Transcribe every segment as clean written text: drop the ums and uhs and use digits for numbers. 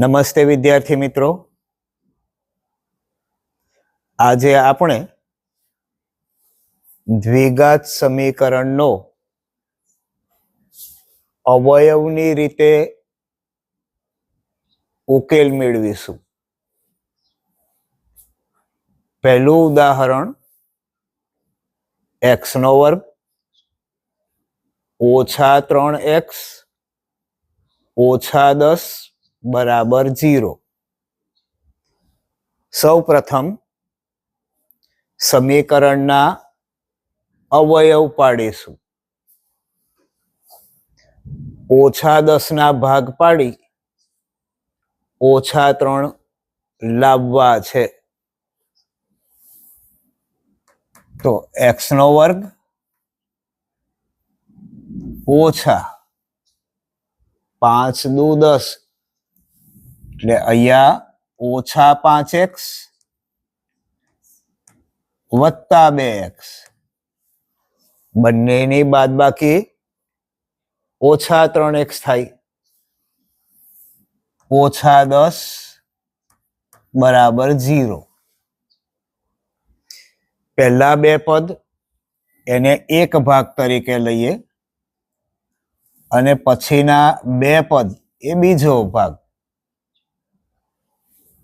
નમસ્તે વિદ્યાર્થી મિત્રો, આજે આપણે દ્વિઘાત સમીકરણનો અવયવની રીતે ઉકેલ મેળવીશું. પહેલું ઉદાહરણ x નો વર્ગ ઓછા 3x ઓછા 10 બરાબર 0. સૌ પ્રથમ સમીકરણના અવયવ પાડીશું. ઓછા 10 ના ભાગ પાડી ઓછા 3 લાવવા છે. તો x નો વર્ગ ઓછા 5 દુ 10 એટલે અહીંયા ઓછા 5x વત્તા 2x, બંનેની બાદબાકી ઓછા 3x થાય. ઓછા 10 બરાબર 0. પહેલા બે પદ એને એક ભાગ તરીકે લઈએ અને પછીના બે પદ એ બીજો ભાગ.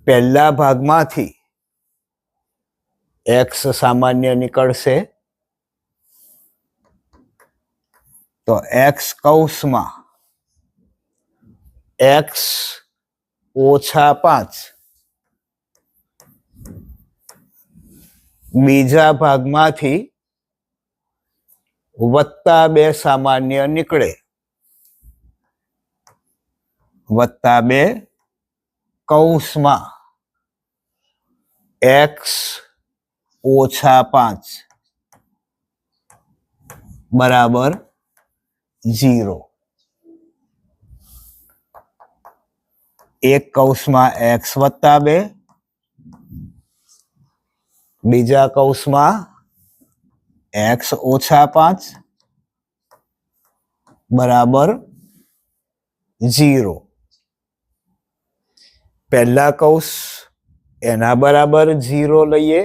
પહેલા ભાગમાંથી x સામાન્ય નીકળશે તો x કૌંસમાં x ઓછા 5, બીજા ભાગમાંથી વત્તા 2 સામાન્ય નીકળે, વત્તા 2 કૌંસમાં x ઓછા 5 બરાબર 0. એક કૌંસમાં x વત્તા 2, બીજા કૌંસમાં x ઓછા 5 બરાબર 0. પહેલા કૌંસ એના બરાબર 0 લઈએ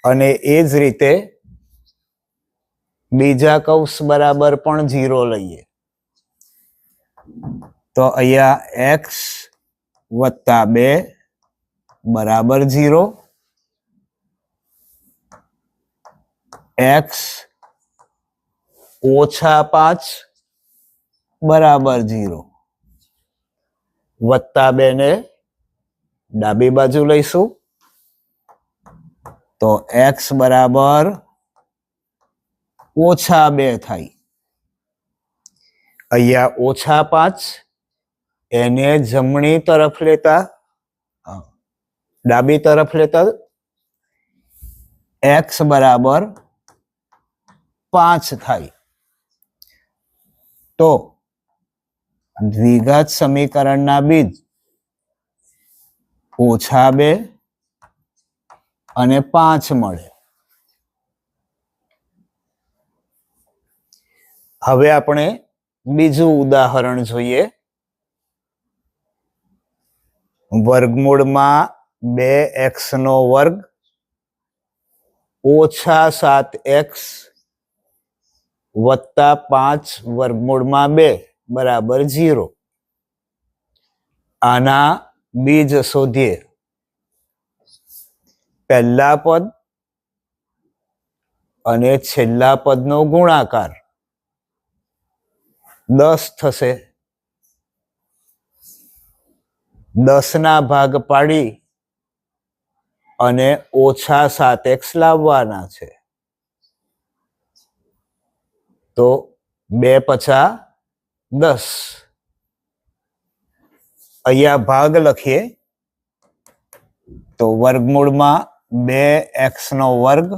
અને એ જ રીતે બીજા કૌંસ બરાબર પણ 0 લઈએ. તો અહીંયા x વત્તા 2 બરાબર 0, x ઓછા 5 બરાબર 0. વત્તા 2 ને ડાબી બાજુ લઈશું તો x બરાબર ઓછા 2 થાય. અહીંયા ઓછા 5 એને જમણી તરફ લેતા ડાબી તરફ લેતા x બરાબર 5 થાય. તો દ્વિઘાત સમીકરણના બીજ ઓછા 2 અને 5 મળે. હવે આપણે બીજું ઉદાહરણ જોઈએ. વર્ગમૂળમાં 2x નો વર્ગ ઓછા 7x વત્તા 5 વર્ગમૂળમાં 2 બરાબર 0. આના બીજ શોધીએ. પહેલા પદ અને છેલ્લા પદનો ગુણાકાર 10 થશે. 10 ના ભાગ પાડી અને ઓછા 7x લાવવાના છે. તો 2 પચા 10. અહીંયા ભાગ લખીએ તો વર્ગમૂળમાં 2x નો વર્ગ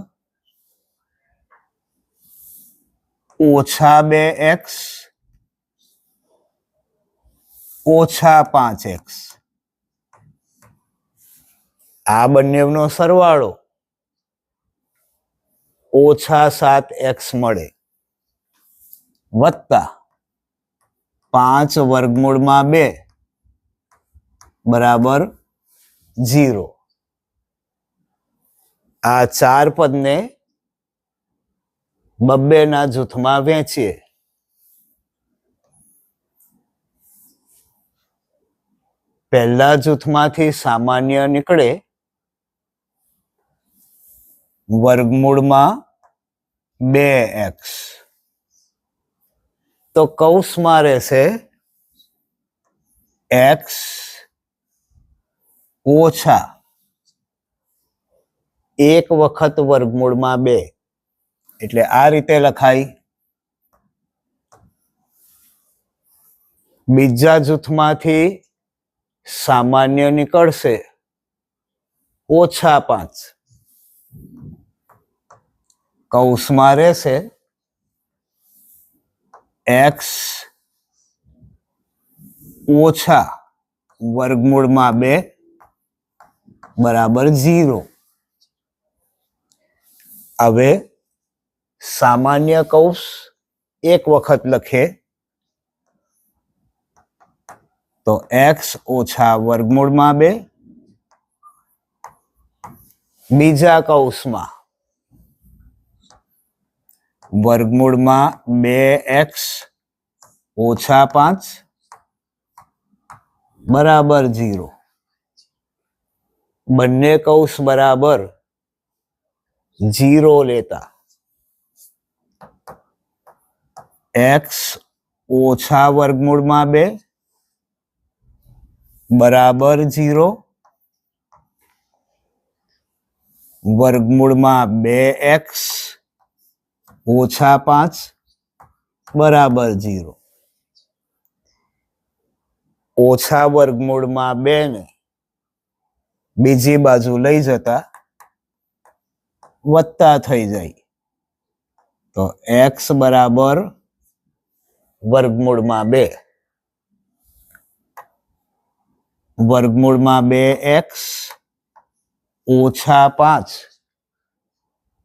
ઓછા 2x ઓછા 5x, આ બંનેનો સરવાળો ઓછા 7x મળે, વત્તા 5 વર્ગમૂળમાં 2 બરાબર 0. આ 4 પદને બબ્બેના જૂથમાં વહેંચીએ. પહેલા જૂથમાંથી સામાન્ય નીકળે વર્ગમૂળમાં 2x. તો કૌંસમાં રહેશે x ઓછા 1 વખત વર્ગમૂળમાં 2. એટલે આ રીતે લખાય. બીજા જૂથમાંથી સામાન્ય નીકળશે -5. કૌંસમાં રહેશે x ઓછા વર્ગમૂળમાં 2 બરાબર 0. હવે સામાન્ય કૌંસ એક વખત લખે તો x ઓછા વર્ગમૂળમાં 2. બીજા કૌંસમાં વર્ગમૂળમાં 2x ઓછા 5 બરાબર 0. બંને કૌંસ બરાબર 0 લેતા x ઓછા વર્ગમૂળમાં 2 બરાબર 0. વર્ગમૂળમાં 2x ઓછા 5 બરાબર 0. ઓછા વર્ગમૂળમાં 2 ને બીજી બાજુ લઈ જતા વત્તા થઈ જાય. તો x બરાબર વર્ગમૂળમાં 2. વર્ગમૂળમાં 2x ઓછા 5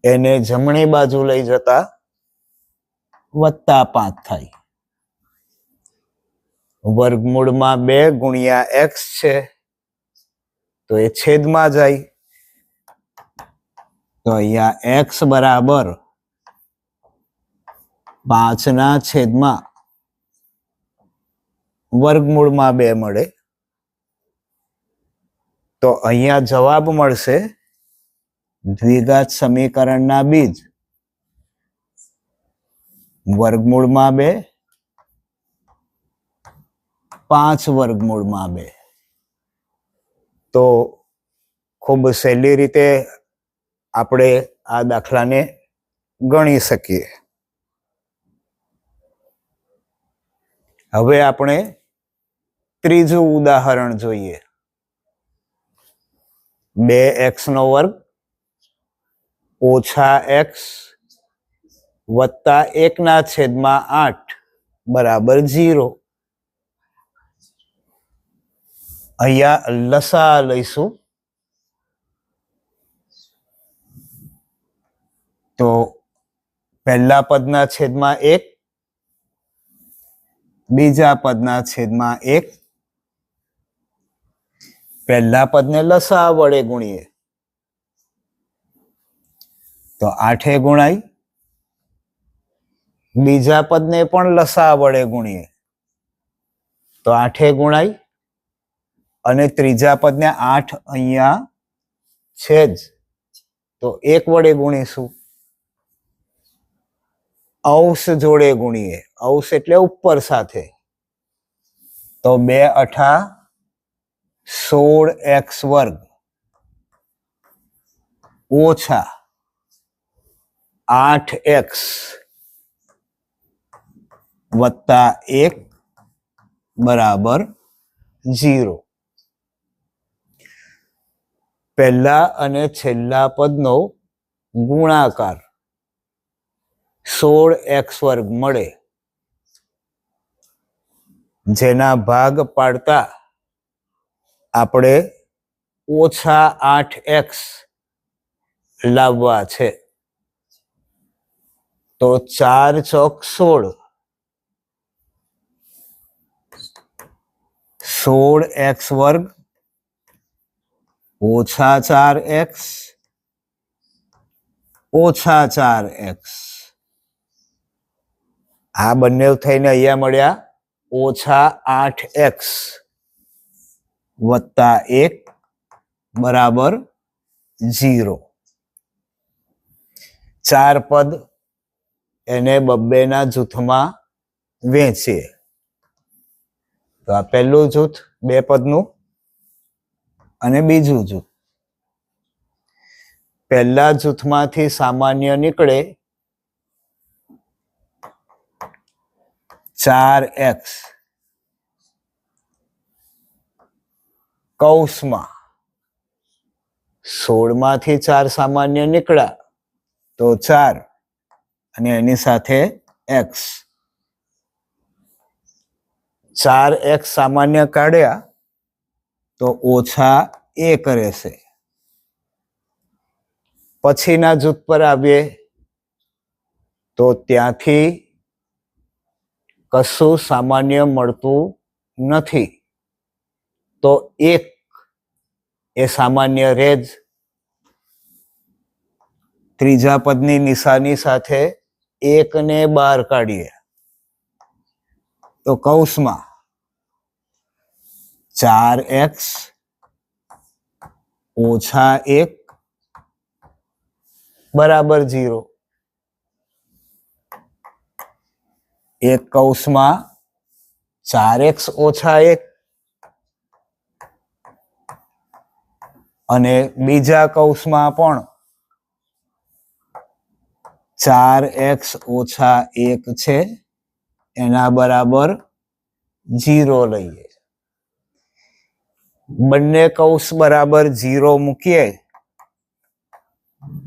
એને જમણી બાજુ લઈ જતા વત્તા 5 થાય. વર્ગમૂળમાં 2 ગુણ્યા x છે તો એ છેદમાં જાય. તો અહીંયા x બરાબર 5/, વર્ગમૂળમાં 2 મળે. તો અહીંયા જવાબ મળશે દ્વિઘાત સમીકરણના બીજ વર્ગમૂળમાં 2, 5 વર્ગમૂળમાં 2. તો ખૂબ સહેલી રીતે આપણે આ દાખલાને ગણી શકીએ. હવે આપણે ત્રીજું ઉદાહરણ જોઈએ. 2x નો વર્ગ ઓછા x વત્તા 1/8 બરાબર 0. અહીંયા લસા લઈશું તો પહેલા પદના છેદમાં 1, બીજા પદના છેદમાં 1. પહેલા પદને લસા વડે ગુણીએ તો 8 ગુણાય. બીજા પદને પણ લસા વડે ગુણીએ તો 8 ગુણાય. અને ત્રીજા પદને 8 અહીંયા છે જ તો 1 વડે ગુણીશું. અંશ જોડે ગુણીએ, અંશ એટલે ઉપર સાથે. તો 2 * 16x વર્ગ ઓછા 8x વત્તા 1 બરાબર 0. પહેલા અને છેલ્લા પદનો ગુણાકાર 16x વર્ગ મળે, જેના ભાગ પાડતા આપણે ઓછા 8x લાવવા છે. તો 4 ચોક 16, 16x વર્ગ ઓછા 4x ઓછા 4x. આ બંને થઈને અહીંયા મળ્યા ઓછા 8x વત્તા 1 બરાબર 0. 4 પદ એને બબ્બેના જૂથમાં વહેંચીએ. તો આ પહેલું જૂથ 2 પદનું અને બીજું જૂથ. પહેલા જૂથમાંથી સામાન્ય નીકળે 4x કૌંસમાં 16 માંથી 4 સામાન્ય નીકળ્યા તો 4 અને એની સાથે x. 4x સામાન્ય કાઢ્યા તો ઓછા 1 રહેશે. પછીના જૂથ પર આવીએ તો ત્યાંથી કશું સામાન્ય મળતું નથી તો 1 એ સામાન્ય રહે જ. ત્રીજા પદની નિશાની સાથે 1 ને બહાર કાઢીએ તો કૌંસમાં 4x ઓછા 1 બરાબર 0. એક કૌંસમાં 4x ઓછા 1 અને બીજા કૌંસમાં પણ 4x ઓછા 1 છે એના બરાબર 0 લઈએ. બંને કૌંસ બરાબર 0 મૂકીએ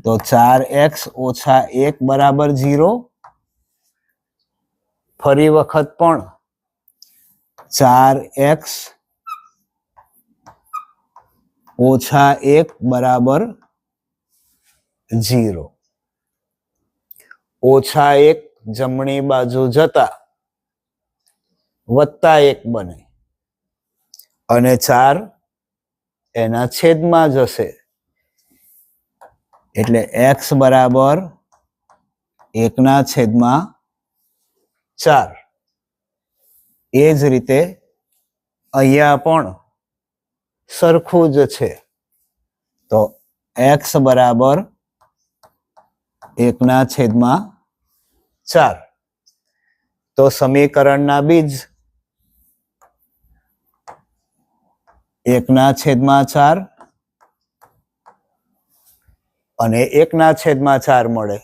તો 4x ઓછા 1 બરાબર 0. ફરી વખત પણ 4x ઓછા 1 બરાબર 0. ઓછા 1 જમણી બાજુ જતા વત્તા 1 બને અને 4 એના છેદમાં જશે એટલે x બરાબર 1/4. એ જ રીતે અહીંયા પણ સરખું જ છે તો x બરાબર 1/4. તો સમીકરણના બીજ 1/4 અને 1/4 મળે.